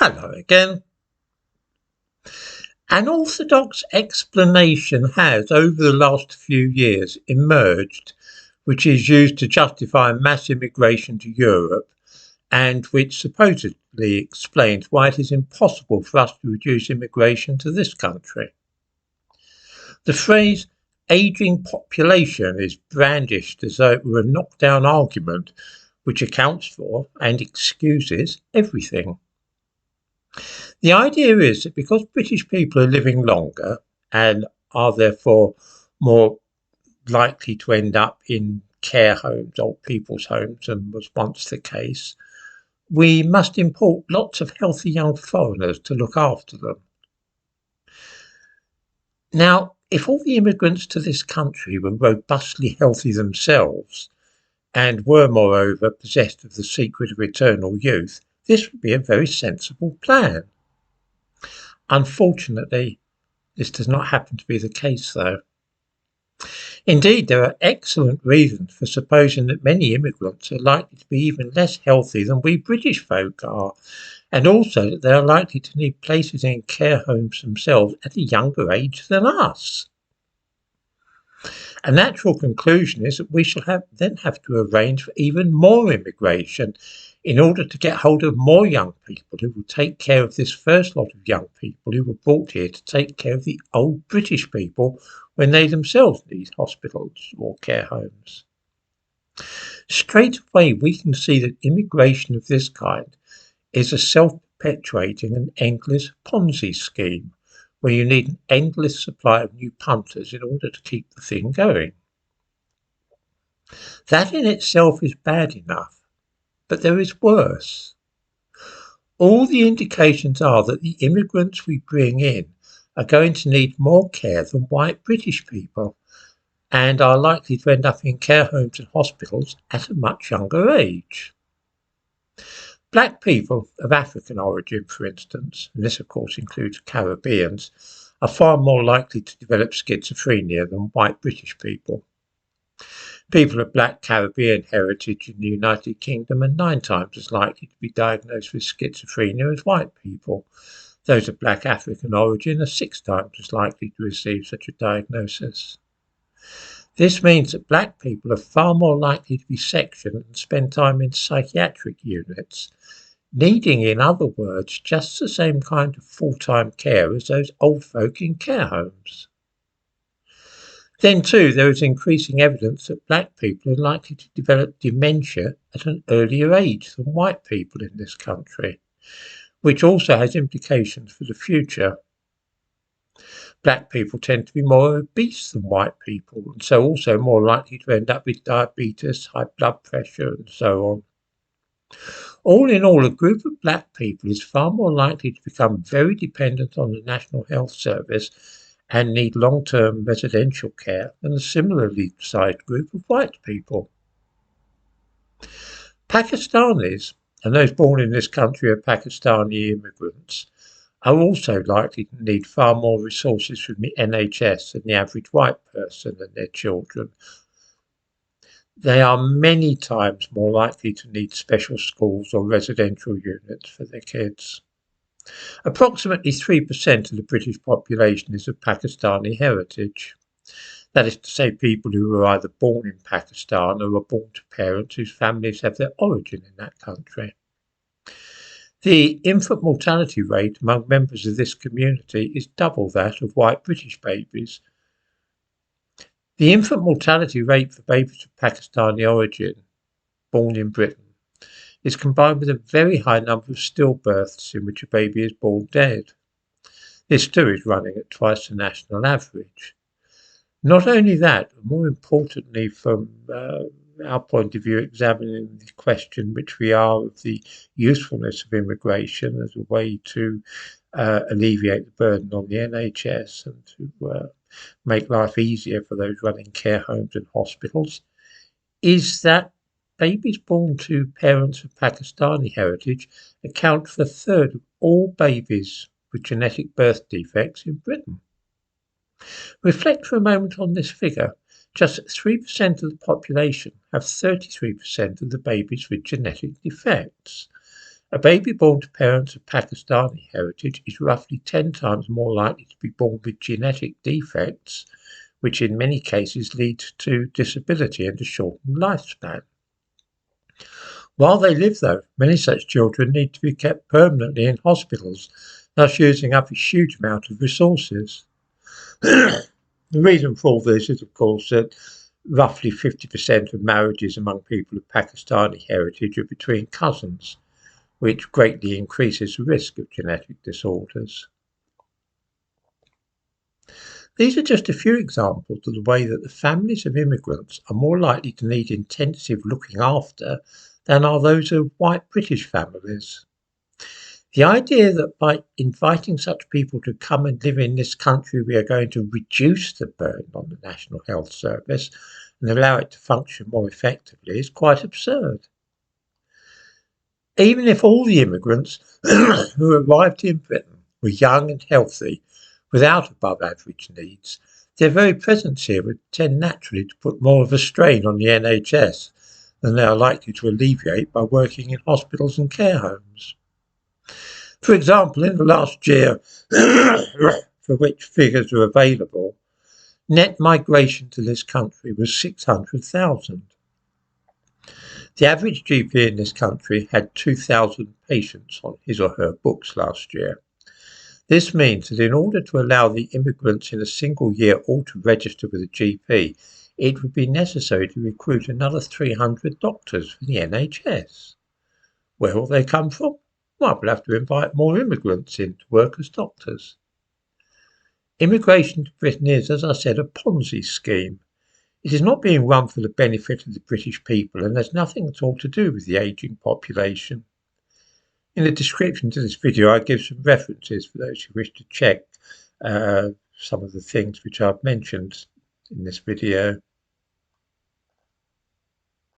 Hello again. An orthodox explanation has, over the last few years, emerged, which is used to justify mass immigration to Europe and which supposedly explains why it is impossible for us to reduce immigration to this country. The phrase ageing population is brandished as though it were a knockdown argument which accounts for and excuses everything. The idea is that because British people are living longer and are therefore more likely to end up in care homes, old people's homes, than was once the case, we must import lots of healthy young foreigners to look after them. Now, if all the immigrants to this country were robustly healthy themselves and were moreover possessed of the secret of eternal youth, this would be a very sensible plan. Unfortunately, this does not happen to be the case, though. Indeed, there are excellent reasons for supposing that many immigrants are likely to be even less healthy than we British folk are, and also that they are likely to need places in care homes themselves at a younger age than us. A natural conclusion is that we shall then have to arrange for even more immigration in order to get hold of more young people who will take care of this first lot of young people who were brought here to take care of the old British people when they themselves need hospitals or care homes. Straight away we can see that immigration of this kind is a self-perpetuating and endless Ponzi scheme, where you need an endless supply of new punters in order to keep the thing going. That in itself is bad enough, but there is worse. All the indications are that the immigrants we bring in are going to need more care than white British people and are likely to end up in care homes and hospitals at a much younger age. Black people of African origin, for instance, and this of course includes Caribbeans, are far more likely to develop schizophrenia than white British people. People of black Caribbean heritage in the United Kingdom are 9 times as likely to be diagnosed with schizophrenia as white people. Those of black African origin are 6 times as likely to receive such a diagnosis. This means that black people are far more likely to be sectioned and spend time in psychiatric units, needing, in other words, just the same kind of full-time care as those old folk in care homes. Then too, there is increasing evidence that black people are likely to develop dementia at an earlier age than white people in this country, which also has implications for the future. Black people tend to be more obese than white people, and so also more likely to end up with diabetes, high blood pressure, and so on. All in all, a group of black people is far more likely to become very dependent on the National Health Service and need long-term residential care than a similarly sized group of white people. Pakistanis, and those born in this country are Pakistani immigrants, are also likely to need far more resources from the NHS than the average white person and their children. They are many times more likely to need special schools or residential units for their kids. Approximately 3% of the British population is of Pakistani heritage. That is to say, people who were either born in Pakistan or were born to parents whose families have their origin in that country. The infant mortality rate among members of this community is double that of white British babies. The infant mortality rate for babies of Pakistani origin, born in Britain, is combined with a very high number of stillbirths in which a baby is born dead. This too is running at twice the national average. Not only that, but more importantly from our point of view, examining the question which we are of the usefulness of immigration as a way to alleviate the burden on the NHS and to make life easier for those running care homes and hospitals, is that babies born to parents of Pakistani heritage account for a third of all babies with genetic birth defects in Britain. Reflect for a moment on this figure. Just 3% of the population have 33% of the babies with genetic defects. A baby born to parents of Pakistani heritage is roughly 10 times more likely to be born with genetic defects, which in many cases lead to disability and a shortened lifespan. While they live, though, many such children need to be kept permanently in hospitals, thus using up a huge amount of resources. The reason for all this is, of course, that roughly 50% of marriages among people of Pakistani heritage are between cousins, which greatly increases the risk of genetic disorders. These are just a few examples of the way that the families of immigrants are more likely to need intensive looking after than are those of white British families. The idea that by inviting such people to come and live in this country we are going to reduce the burden on the National Health Service and allow it to function more effectively is quite absurd. Even if all the immigrants who arrived in Britain were young and healthy, without above average needs, their very presence here would tend naturally to put more of a strain on the NHS than they are likely to alleviate by working in hospitals and care homes. For example, in the last year, for which figures are available, net migration to this country was 600,000. The average GP in this country had 2,000 patients on his or her books last year. This means that in order to allow the immigrants in a single year all to register with a GP, it would be necessary to recruit another 300 doctors for the NHS. Where will they come from? Well, we'll have to invite more immigrants in to work as doctors. Immigration to Britain is, as I said, a Ponzi scheme. It is not being run for the benefit of the British people and has nothing at all to do with the ageing population. In the description to this video, I give some references for those who wish to check some of the things which I've mentioned in this video.